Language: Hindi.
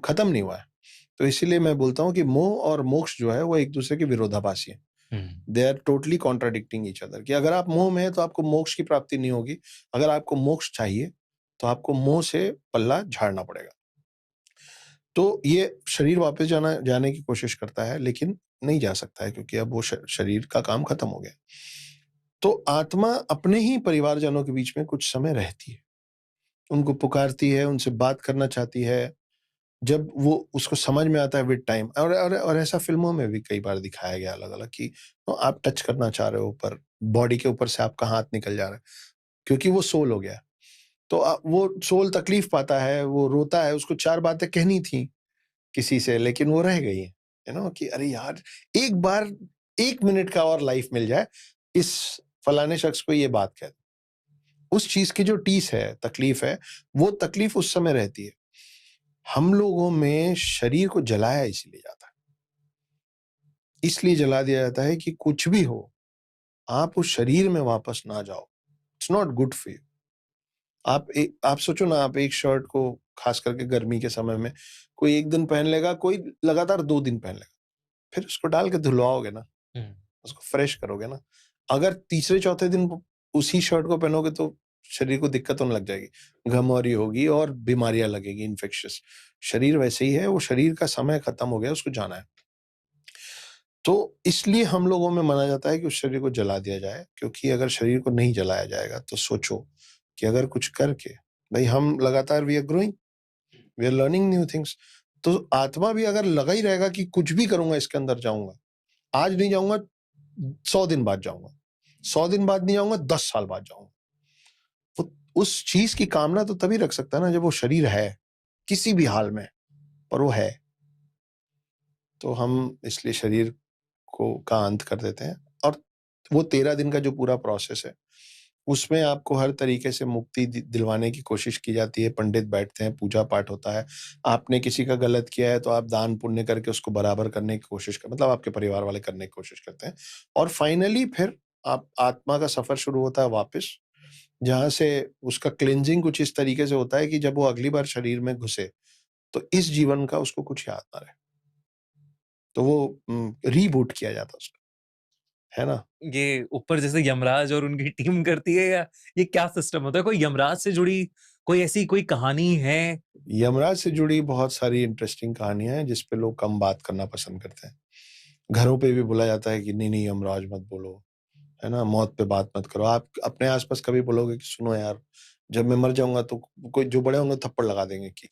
खत्म नहीं हुआ है। तो इसीलिए मैं बोलता हूँ कि मोह और मोक्ष जो है वो एक दूसरे के विरोधाभासी है। हुँ। They are totally contradicting each other, कि अगर आप मोह में हैं तो आपको मोक्ष की प्राप्ति नहीं होगी। अगर आपको मोक्ष चाहिए तो आपको मोह से पल्ला झाड़ना पड़ेगा। तो ये शरीर वापस जाने की कोशिश करता है, लेकिन नहीं जा सकता है, क्योंकि अब वो शरीर का काम खत्म हो गया। तो आत्मा अपने ही परिवारजनों के बीच में कुछ समय रहती है, उनको पुकारती है, उनसे बात करना चाहती है। जब वो उसको समझ में आता है विद टाइम, और ऐसा फ़िल्मों में भी कई बार दिखाया गया अलग-अलग, कि आप टच करना चाह रहे हो, पर बॉडी के ऊपर से आपका हाथ निकल जा रहा है, क्योंकि वो सोल हो गया है। तो वो सोल तकलीफ़ पाता है, वो रोता है, उसको 4 बातें कहनी थी किसी से, लेकिन वो रह गई हैं, कि अरे यार! एक बार 1 मिनट का और लाइफ़ मिल जाए, इस फलाने शख्स को ये बात कह दो। उस चीज़ की जो टीस है, तकलीफ़ है, वो तकलीफ़ उस समय रहती है। हम लोगों में शरीर को जलाया इसलिए जाता है। इसलिए जला दिया जाता है कि कुछ भी हो, आप उस शरीर में वापस ना जाओ। It's not good for you. आप सोचो ना, आप एक शर्ट को खास करके गर्मी के समय में कोई 1 दिन पहन लेगा, कोई लगातार 2 दिन पहन लेगा। फिर उसको डाल के धुलवाओगे ना, हुँ। उसको फ्रेश करोगे ना। अगर तीसरे-चौथे दिन उसी शर्ट को पहनोगे तो शरीर को दिक्कत होने लग जाएगी। घमौरी होगी और बीमारियाँ लगेगी इन्फेक्शियस। शरीर वैसे ही है, वो शरीर का समय खत्म हो गया, उसको जाना है। तो इसलिए हम लोगों में माना जाता है कि उस शरीर को जला दिया जाए, क्योंकि अगर शरीर को नहीं जलाया जाएगा तो सोचो कि अगर कुछ करके, भाई हम लगातार we are growing, we are learning new things. तो आत्मा भी अगर लगा ही रहेगा कि कुछ भी करूँगा इसके अंदर जाऊँगा, आज नहीं जाऊँगा, 100 दिन बाद जाऊँगा, 100 दिन बाद नहीं जाऊँगा, 10 साल बाद जाऊँगा। वो उस चीज़ की कामना तो तभी रख सकता है ना जब वो शरीर है, किसी भी हाल में, पर वो है। तो हम इसलिए शरीर को का अंत कर देते हैं, और वो 13 दिन का जो पूरा प्रोसेस है, उसमें आपको हर तरीके से मुक्ति दिलवाने की कोशिश की जाती है। पंडित बैठते हैं, पूजा-पाठ होता है। आपने किसी का गलत किया है तो आप दान पुण्य करके उसको बराबर करने की कोशिश कर मतलब आपके परिवार वाले करने की कोशिश करते हैं। और फाइनली फिर आप आत्मा का सफ़र शुरू होता है वापस, जहाँ से उसका क्लींजिंग कुछ इस तरीके से होता है कि जब वो अगली बार शरीर में घुसे, तो इस जीवन का उसको कुछ याद ना रहे। तो वो रीबूट किया जाता है उसको, है ना? ये ऊपर जैसे यमराज और उनकी टीम करती है, या ये क्या सिस्टम होता है? कोई यमराज से जुड़ी कोई ऐसी कोई कहानी है? यमराज से जुड़ी बहुत सारी इंटरेस्टिंग कहानियाँ हैं, जिस पे लोग कम बात करना पसंद करते हैं। घरों पे भी बोला जाता है कि नहीं-नहीं यमराज मत बोलो, है ना? मौत पे बात मत करो। आप अपने आस-पास कभी बोलोगे कि सुनो यार, जब मैं मर जाऊँगा तो कोई जो बड़े होंगे थप्पड़ लगा देंगे कि